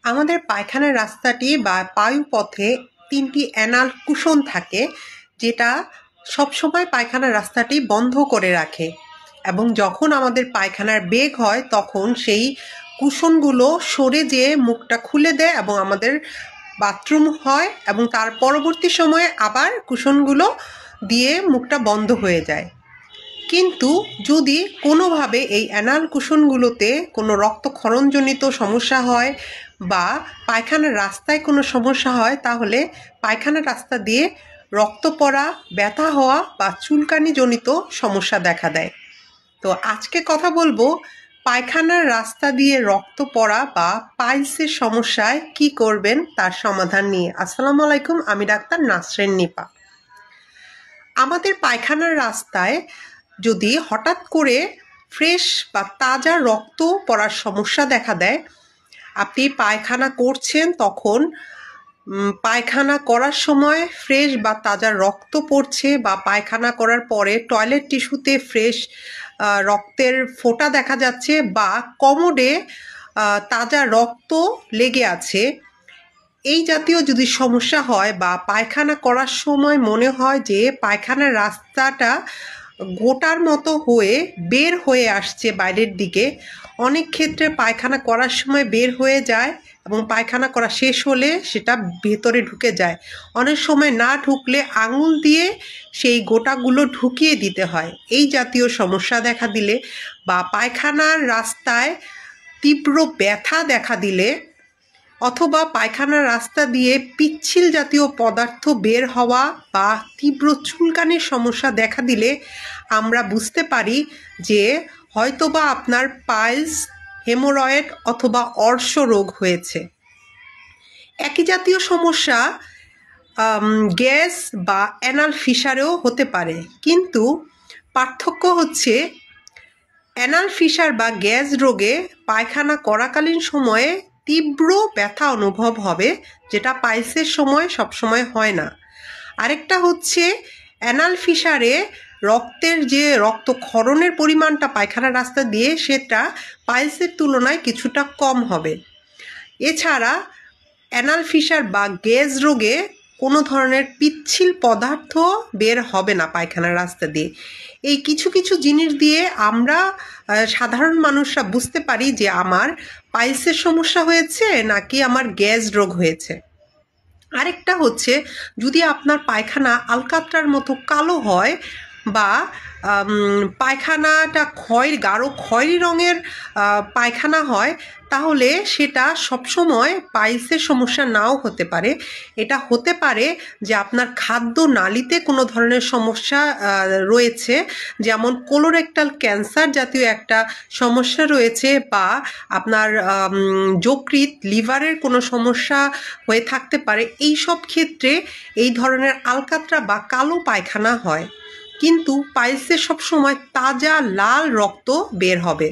আমাদের পায়খানার রাস্তাটি বা বায়ুপথে ৩টি অ্যানাল কুশন থাকে, যেটা সবসময় পায়খানার রাস্তাটি বন্ধ করে রাখে। এবং যখন আমাদের পায়খানার বেগ হয় তখন সেই কুশনগুলো সরে যেয়ে মুখটা খুলে দেয় এবং আমাদের বাথরুম হয়, এবং তার পরবর্তী সময়ে আবার কুশনগুলো দিয়ে মুখটা বন্ধ হয়ে যায়। কিন্তু যদি কোনোভাবে এই অ্যানাল কুশনগুলোতে কোনো রক্তক্ষরণজনিত সমস্যা হয় বা পায়খানার রাস্তায় কোনো সমস্যা হয়, তাহলে পায়খানার রাস্তা দিয়ে রক্ত পড়া, ব্যথা হওয়া বা চুলকানিজনিত সমস্যা দেখা দেয়। তো আজকে কথা বলবো পায়খানার রাস্তা দিয়ে রক্ত পড়া বা পাইলসের সমস্যায় কি করবেন তার সমাধান নিয়ে। আসসালামু আলাইকুম, আমি ডাক্তার নাসরিন নিপা। আমাদের পায়খানার রাস্তায় যদি হঠাৎ করে ফ্রেশ বা তাজা রক্ত পড়ার সমস্যা দেখা দেয়, আপনি পায়খানা করছেন, তখন পায়খানা করার সময় ফ্রেশ বা তাজা রক্ত পড়ছে, বা পায়খানা করার পরে টয়লেট টিস্যুতে ফ্রেশ রক্তের ফোঁটা দেখা যাচ্ছে, বা কমোডে তাজা রক্ত লেগে আছে, এই জাতীয় যদি সমস্যা হয়, বা পায়খানা করার সময় মনে হয় যে পায়খানার রাস্তাটা গোটার মতো হয়ে বের হয়ে আসছে বাইরের দিকে, অনেক ক্ষেত্রে পায়খানা করার সময় বের হয়ে যায় এবং পায়খানা করা শেষ হলে সেটা ভেতরে ঢুকে যায়। অনেক সময় না ঢুকলে আঙুল দিয়ে সেই গোটাগুলো ঢুকিয়ে দিতে হয়। এই জাতীয় সমস্যা দেখা দিলে, বা পায়খানার রাস্তায় তীব্র ব্যথা দেখা দিলে, অথবা পায়খানার রাস্তা দিয়ে পিচ্ছিল জাতীয় পদার্থ বের হওয়া বা তীব্র চুলকানির সমস্যা দেখা দিলে আমরা বুঝতে পারি যে হয়তোবা আপনার পাইলস, হেমোরয়েড অথবা অর্শ রোগ হয়েছে। একই জাতীয় সমস্যা গ্যাস বা অ্যানাল ফিসারেও হতে পারে, কিন্তু পার্থক্য হচ্ছে অ্যানাল ফিসার বা গ্যাস রোগে পায়খানা করাকালীন সময়ে তীব্র ব্যথা অনুভব হবে, যেটা পাইলসের সময় সবসময় হয় না। আরেকটা হচ্ছে অ্যানাল ফিসারে রক্তের যে রক্তক্ষরণের পরিমাণটা পায়খানার রাস্তা দিয়ে, সেটা পাইলসের তুলনায় কিছুটা কম হবে। এছাড়া অ্যানাল ফিসার বা গ্যাস রোগে কোনো ধরনের পিচ্ছিল পদার্থ বের হবে না পায়খানার রাস্তা দিয়ে। এই কিছু কিছু জিনিস দিয়ে আমরা সাধারণ মানুষরা বুঝতে পারি যে আমার পাইলসের সমস্যা হয়েছে নাকি আমার গ্যাস রোগ হয়েছে। আরেকটা হচ্ছে, যদি আপনার পায়খানা আলকাতরার মতো কালো হয়, বা পায়খানাটা গাঢ় খয়েরি রঙের পায়খানা হয়, তাহলে সেটা সবসময় পাইলসের সমস্যা নাও হতে পারে। এটা হতে পারে যে আপনার খাদ্য নালীতে কোনো ধরনের সমস্যা রয়েছে, যেমন কোলোরেক্টাল ক্যান্সার জাতীয় একটা সমস্যা রয়েছে, বা আপনার যকৃৎ, লিভারের কোনো সমস্যা হয়ে থাকতে পারে। এই সব ক্ষেত্রে এই ধরনের আলকাতরা বা কালো পায়খানা হয়, কিন্তু পাইলসের সবসময় তাজা লাল রক্ত বের হবে।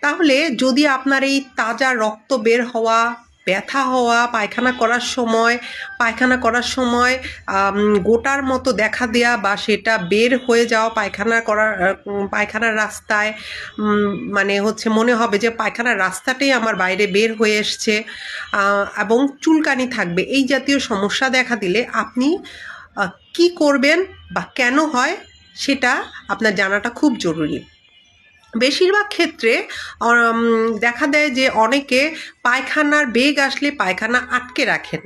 তাহলে যদি আপনার এই তাজা রক্ত বের হওয়া, ব্যথা হওয়া, পায়খানা করার সময় গোটার মতো দেখা দেয়া, বা সেটা বের হয়ে যাওয়া পায়খানার রাস্তায়, মানে হচ্ছে মনে হবে যে পায়খানার রাস্তাটাই আমার বাইরে বের হয়ে এসছে, এবং চুলকানি থাকবে, এই জাতীয় সমস্যা দেখা দিলে আপনি কি করবেন বা কেন হয় সেটা আপনার জানাটা খুব জরুরি। বেশিরভাগ ক্ষেত্রে দেখা দেয় যে অনেকে পায়খানার বেগ আসলে পায়খানা আটকে রাখেন।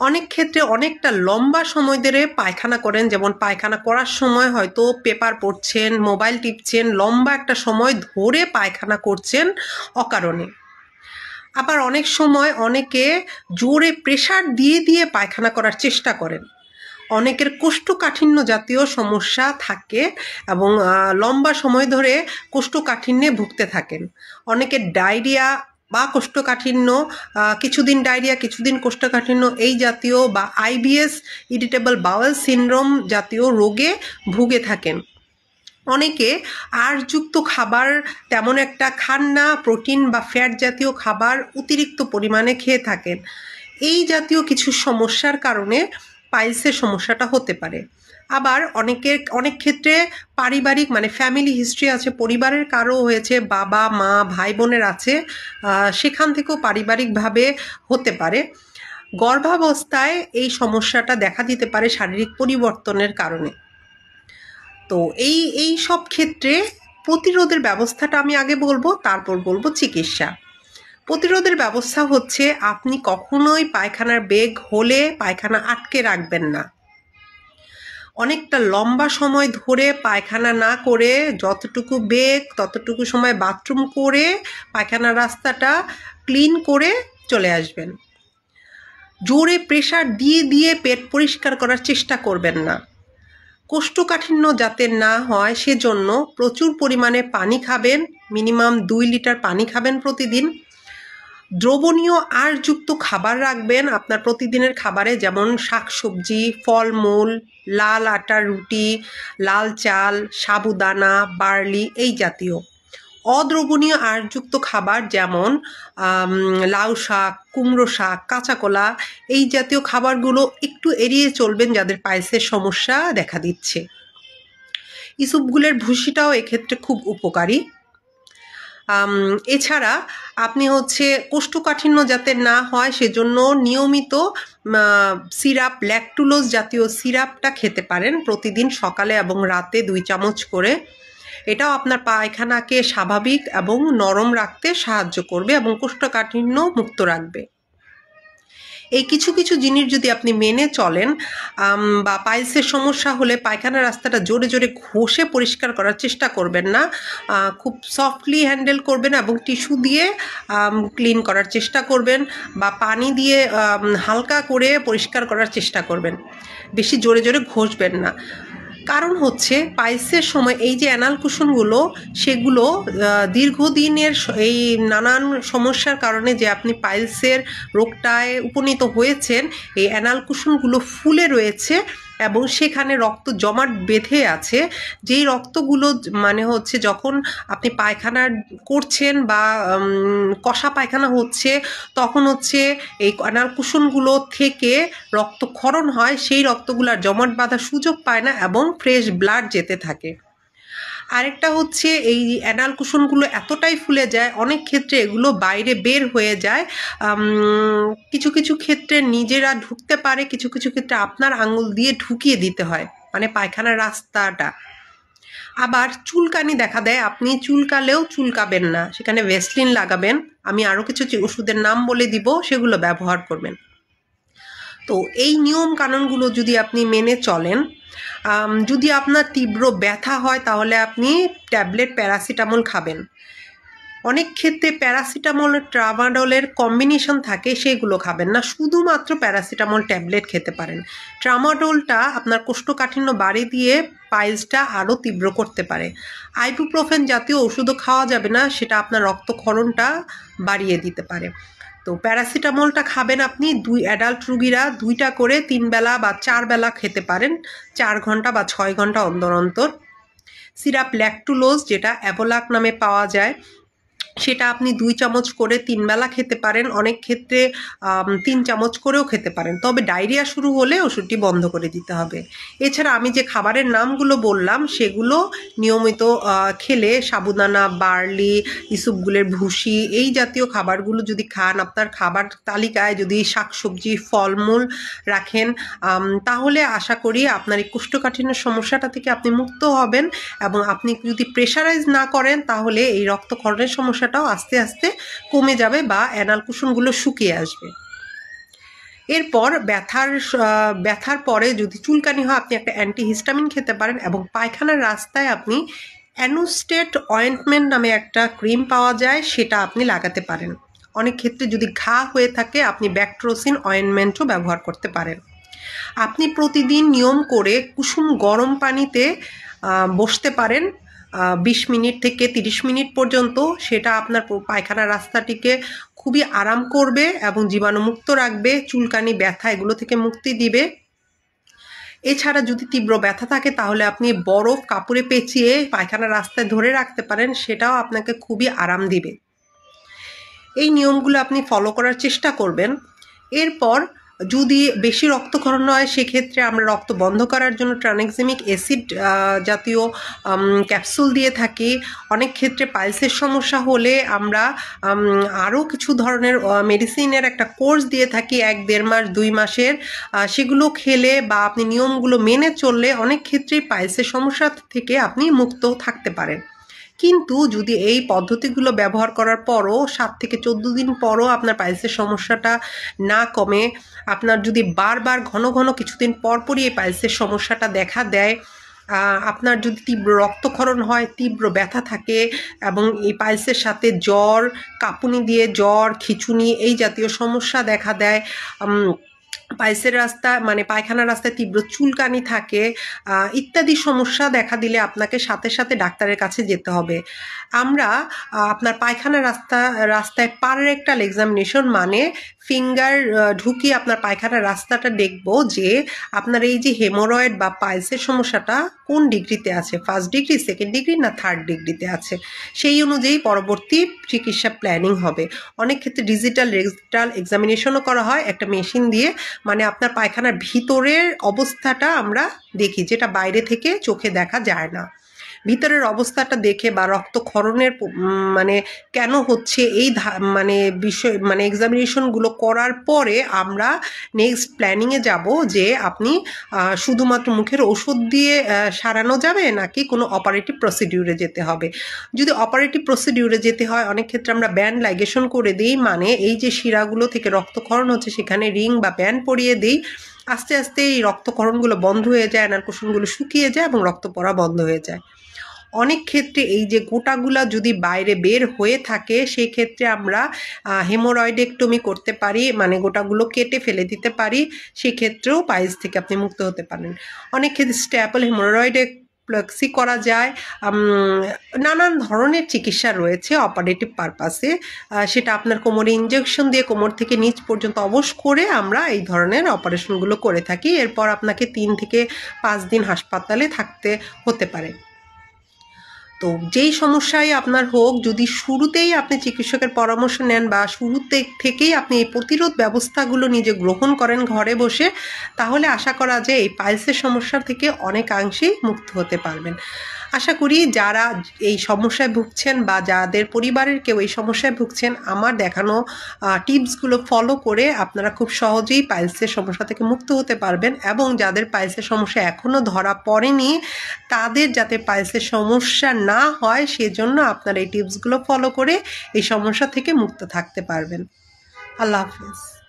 অনেক ক্ষেত্রে অনেকটা লম্বা সময় ধরে পায়খানা করেন, যেমন পায়খানা করার সময় হয়তো পেপার পড়ছেন, মোবাইল টিপছেন, লম্বা একটা সময় ধরে পায়খানা করছেন অকারণে। আবার অনেক সময় অনেকে জোরে প্রেসার দিয়ে দিয়ে পায়খানা করার চেষ্টা করেন। অনেকের কোষ্ঠকাঠিন্য জাতীয় সমস্যা থাকে এবং লম্বা সময় ধরে কোষ্ঠকাঠিন্যে ভুগতে থাকেন। অনেকের ডায়রিয়া বা কোষ্ঠকাঠিন্য, কিছুদিন ডায়রিয়া, কিছুদিন কোষ্ঠকাঠিন্য, এই জাতীয় বা আইবিএস, ইরিটেবল বাওয়েল সিনড্রোম জাতীয় রোগে ভুগে থাকেন। অনেকে আঁশযুক্ত খাবার তেমন একটা খান না, প্রোটিন বা ফ্যাট জাতীয় খাবার অতিরিক্ত পরিমাণে খেয়ে থাকেন। এই জাতীয় কিছু সমস্যার কারণে পাইলসের সমস্যাটা হতে পারে। আবার অনেক ক্ষেত্রে পারিবারিক মানে ফ্যামিলি হিস্ট্রি আছে, পরিবারের কারো হয়েছে, বাবা মা ভাই বোনের আছে, সেখান থেকেও পারিবারিকভাবে হতে পারে। গর্ভাবস্থায় এই সমস্যাটা দেখা দিতে পারে শারীরিক পরিবর্তনের কারণে। তো এই সব ক্ষেত্রে প্রতিরোধের ব্যবস্থাটা আমি আগে বলবো, তারপর বলবো চিকিৎসা। প্রতিরোধের ব্যবস্থা হচ্ছে আপনি কখনোই পায়খানার বেগ হলে পায়খানা আটকে রাখবেন না। অনেকটা লম্বা সময় ধরে পায়খানা না করে যতটুকু বেগ ততটুকু সময় বাথরুম করে পায়খানার রাস্তাটা ক্লিন করে চলে আসবেন। জোরে প্রেসার দিয়ে দিয়ে পেট পরিষ্কার করার চেষ্টা করবেন না। কোষ্ঠকাঠিন্য যাতে না হয় সেজন্য প্রচুর পরিমাণে পানি খাবেন, মিনিমাম 2 লিটার পানি খাবেন প্রতিদিন। দ্রবণীয় আঁশযুক্ত খাবার রাখবেন আপনার প্রতিদিনের খাবারে, যেমন শাকসবজি, ফলমূল, লাল আটার রুটি, লাল চাল, সাবুদানা, বার্লি এই জাতীয়। অদ্রবণীয় আঁশযুক্ত খাবার যেমন লাউ শাক, কুমড়ো শাক, কাঁচা কলা এই জাতীয় খাবারগুলো একটু এড়িয়ে চলবেন যাদের পাইলসের সমস্যা দেখা দিচ্ছে। ইসবগুলের ভুসিটাও এক্ষেত্রে খুব উপকারী। এছাড়া আপনি কোষ্ঠকাঠিন্য যাতে না হয় সেজন্য নিয়মিত সিরাপ, ল্যাকটুলোজ জাতীয় সিরাপটা খেতে পারেন প্রতিদিন সকালে এবং রাতে 2 চামচ করে। এটাও আপনার পায়খানাকে স্বাভাবিক এবং নরম রাখতে সাহায্য করবে এবং কোষ্ঠকাঠিন্য মুক্ত রাখবে। এই কিছু কিছু জিনিস যদি আপনি মেনে চলেন বা পাইলসের সমস্যা হলে পায়খানার রাস্তাটা জোরে জোরে ঘষে পরিষ্কার করার চেষ্টা করবেন না, খুব সফটলি হ্যান্ডেল করবেন এবং টিস্যু দিয়ে ক্লিন করার চেষ্টা করবেন বা পানি দিয়ে হালকা করে পরিষ্কার করার চেষ্টা করবেন, বেশি জোরে জোরে ঘষবেন না। কারণ পাইলসের সময় এই যে অ্যানাল কুশনগুলো সেগুলো দীর্ঘদিনের এই নানান সমস্যার কারণে যে আপনি পাইলসের রোগটায় উপনীত হয়েছেন, এই অ্যানাল কুশনগুলো ফুলে রয়েছে এবং সেখানে রক্ত জমাট বেঁধে আছে। যেই রক্তগুলো যখন আপনি পায়খানা করছেন বা কষা পায়খানা হচ্ছে তখন এই অ্যানাল কুশনগুলো থেকে রক্তক্ষরণ হয়, সেই রক্তগুলোর জমাট বাঁধার সুযোগ পায় না এবং ফ্রেশ ব্লাড যেতে থাকে। আরেকটা এই অ্যানাল কুশনগুলো এতটাই ফুলে যায়, অনেক ক্ষেত্রে এগুলো বাইরে বের হয়ে যায়। কিছু কিছু ক্ষেত্রে নিজেরা ঢুকতে পারে, কিছু কিছু ক্ষেত্রে আপনার আঙুল দিয়ে ঢুকিয়ে দিতে হয়, মানে পায়খানার রাস্তাটা। আবার চুলকানি দেখা দেয়, আপনি চুলকালেও চুলকাবেন না, সেখানে ভেসলিন লাগাবেন। আমি আরও কিছু ওষুধের নাম বলে দিব, সেগুলো ব্যবহার করবেন। তো এই নিয়ম কানুনগুলো যদি আপনি মেনে চলেন, যদি আপনার তীব্র ব্যথা হয় তাহলে আপনি ট্যাবলেট প্যারাসিটামল খাবেন। অনেক ক্ষেত্রে প্যারাসিটামলের ট্রামাডলের কম্বিনেশন থাকে, সেগুলো খাবেন না, শুধুমাত্র প্যারাসিটামল ট্যাবলেট খেতে পারেন। ট্রামাডলটা আপনার কোষ্ঠকাঠিন্য বাড়িয়ে দিয়ে পাইলসটা আরও তীব্র করতে পারে। আইবুপ্রোফেন জাতীয় ওষুধও খাওয়া যাবে না, সেটা আপনার রক্তক্ষরণটা বাড়িয়ে দিতে পারে। তো প্যারাসিটামলটা খাবেন আপনি, অ্যাডাল্ট রুগীরা 2টা করে 3 বেলা বা 4 বেলা খেতে পারেন, 4 ঘন্টা বা 6 ঘন্টা অন্তর অন্তর। সিরাপ ল্যাকটুলোজ যেটা অ্যাভোলাক নামে পাওয়া যায়, সেটা আপনি 2 চামচ করে 3 বেলা খেতে পারেন, অনেক ক্ষেত্রে 3 চামচ করেও খেতে পারেন। তবে ডায়রিয়া শুরু হলে ওষুধটি বন্ধ করে দিতে হবে। এছাড়া আমি যে খাবারের নামগুলো বললাম সেগুলো নিয়মিত খেলে, সাবুদানা, বার্লি, ইসবগুলের ভুসি এই জাতীয় খাবারগুলো যদি খান, আপনার খাবার তালিকায় যদি শাকসবজি, ফলমূল রাখেন, তাহলে আশা করি আপনার এই কোষ্ঠকাঠিন্যের সমস্যাটা থেকে আপনি মুক্ত হবেন। এবং আপনি যদি প্রেশারাইজ না করেন তাহলে এই রক্তক্ষরণের সমস্যাটাও আস্তে আস্তে কমে যাবে বা অ্যানাল কুশনগুলো শুকিয়ে আসবে। এরপর ব্যথার পরে যদি চুলকানি হয় আপনি একটা অ্যান্টিহিস্টামিন খেতে পারেন এবং পায়খানার রাস্তায় আপনি অ্যানোস্টেট অয়েন্টমেন্ট নামে একটা ক্রিম পাওয়া যায়, সেটা আপনি লাগাতে পারেন। অনেক ক্ষেত্রে যদি ঘা হয়ে থাকে আপনি ব্যাকট্রোসিন অয়েন্টমেন্টও ব্যবহার করতে পারেন। আপনি প্রতিদিন নিয়ম করে কুসুম গরম পানিতে বসতে পারেন 20 মিনিট থেকে 30 মিনিট পর্যন্ত। সেটা আপনার পায়খানার রাস্তাটিকে খুবই আরাম করবে এবং জীবাণুমুক্ত রাখবে, চুলকানি, ব্যথা এগুলো থেকে মুক্তি দিবে। এছাড়া যদি তীব্র ব্যথা থাকে তাহলে আপনি বরফ কাপড়ে পেঁচিয়ে পায়খানার রাস্তায় ধরে রাখতে পারেন, সেটাও আপনাকে খুবই আরাম দিবে। এই নিয়মগুলো আপনি ফলো করার চেষ্টা করবেন। এরপর যদি বেশি রক্তক্ষরণ হয় সেক্ষেত্রে আমরা রক্ত বন্ধ করার জন্য ট্রানএক্সামিক অ্যাসিড জাতীয় ক্যাপসুল দিয়ে থাকি। অনেক ক্ষেত্রে পাইলসের সমস্যা হলে আমরা আরও কিছু ধরনের মেডিসিনের একটা কোর্স দিয়ে থাকি 1-1.5 মাস 2 মাসের। সেগুলো খেলে বা আপনি নিয়মগুলো মেনে চললে অনেক ক্ষেত্রেই পাইলসের সমস্যা থেকে আপনি মুক্ত থাকতে পারেন। কিন্তু যদি এই পদ্ধতিগুলো ব্যবহার করার পরও 7 থেকে 14 দিন পরও আপনার পাইলসের সমস্যাটা না কমে, আপনার যদি বারবার ঘন ঘন কিছুদিন পরপরই এই পাইলসের সমস্যাটা দেখা দেয়, আপনার যদি তীব্র রক্তক্ষরণ হয়, তীব্র ব্যথা থাকে এবং এই পাইলসের সাথে জ্বর, কাঁপুনি দিয়ে জ্বর, খিঁচুনি এই জাতীয় সমস্যা দেখা দেয়, পাইলসের রাস্তা মানে পায়খানার রাস্তায় তীব্র চুলকানি থাকে, ইত্যাদি সমস্যা দেখা দিলে আপনাকে সাথে সাথে ডাক্তারের কাছে যেতে হবে। আমরা আপনার পায়খানার রাস্তায় পাররেক্টাল এক্সামিনেশন মানে ফিঙ্গার ঢুকিয়ে আপনার পায়খানার রাস্তাটা দেখব যে আপনার এই যে হেমোরয়েড বা পাইলসের সমস্যাটা কোন ডিগ্রিতে আছে, 1st ডিগ্রি, 2nd ডিগ্রি না 3rd ডিগ্রিতে আছে। সেই অনুযায়ী পরবর্তী চিকিৎসা প্ল্যানিং হবে। অনেক ক্ষেত্রে ডিজিটাল রেকটাল এক্সামিনেশনও করা হয় একটা মেশিন দিয়ে, মানে আপনার পায়খানার ভিতরের অবস্থাটা আমরা দেখি, যেটা বাইরে থেকে চোখে দেখা যায় না। ভিতরের অবস্থাটা দেখে বা রক্তক্ষরণের মানে কেন হচ্ছে এই মানে বিষয় মানে এক্সামিনেশনগুলো করার পরে আমরা নেক্সট প্ল্যানিংয়ে যাব যে আপনি শুধুমাত্র মুখের ওষুধ দিয়ে সারানো যাবে নাকি কোনো অপারেটিভ প্রসিডিউরে যেতে হবে। যদি অপারেটিভ প্রসিডিউরে যেতে হয় অনেক ক্ষেত্রে আমরা ব্যান্ড লাইগেশন করে দিই, মানে এই যে শিরাগুলো থেকে রক্তক্ষরণ হচ্ছে সেখানে রিং বা ব্যান্ড পরিয়ে দিই। আস্তে আস্তে এই রক্তক্ষরণগুলো বন্ধ হয়ে যায়, অ্যানাল কুশনগুলো শুকিয়ে যায় এবং রক্ত পড়া বন্ধ হয়ে যায়। অনেক ক্ষেত্রে এই যে গোটাগুলা যদি বাইরে বের হয়ে থাকে সেই ক্ষেত্রে আমরা হেমোরয়েডেক্টমি করতে পারি, মানে গোটাগুলো কেটে ফেলে দিতে পারি। সেই ক্ষেত্রেও পাইলস থেকে আপনি মুক্ত হতে পারেন। অনেক ক্ষেত্রে স্ট্যাপল হেমোরয়েডেক্টমি করা যায়। নানান ধরনের চিকিৎসা রয়েছে অপারেটিভ পারপাসে। সেটা আপনার কোমরে ইনজেকশন দিয়ে কোমর থেকে নিচ পর্যন্ত অবশ করে আমরা এই ধরনের অপারেশনগুলো করে থাকি। এরপর আপনাকে 3 থেকে 5 দিন হাসপাতালে থাকতে হতে পারে। তো যেই সমস্যাই আপনার হোক, যদি শুরুতেই আপনি চিকিৎসকের পরামর্শ নেন বা শুরুতে থেকেই আপনি এই প্রতিরোধ ব্যবস্থাগুলো নিজে গ্রহণ করেন ঘরে বসে, তাহলে আশা করা যায় এই পাইলসের সমস্যা থেকে অনেকাংশেই মুক্ত হতে পারবেন। আশা করি যারা এই সমস্যায় ভুগছেন বা যাদের পরিবারের কেউ এই সমস্যায় ভুগছেন, আমার দেখানো টিপসগুলো ফলো করে আপনারা খুব সহজেই পাইলসের সমস্যা থেকে মুক্ত হতে পারবেন এবং যাদের পাইলসের সমস্যা এখনও ধরা পড়েনি তাদের যাতে পাইলসের সমস্যা না হয় সেজন্য আপনারা এই টিপসগুলো ফলো করে এই সমস্যা থেকে মুক্ত থাকতে পারবেন। আল্লাহ হাফেজ।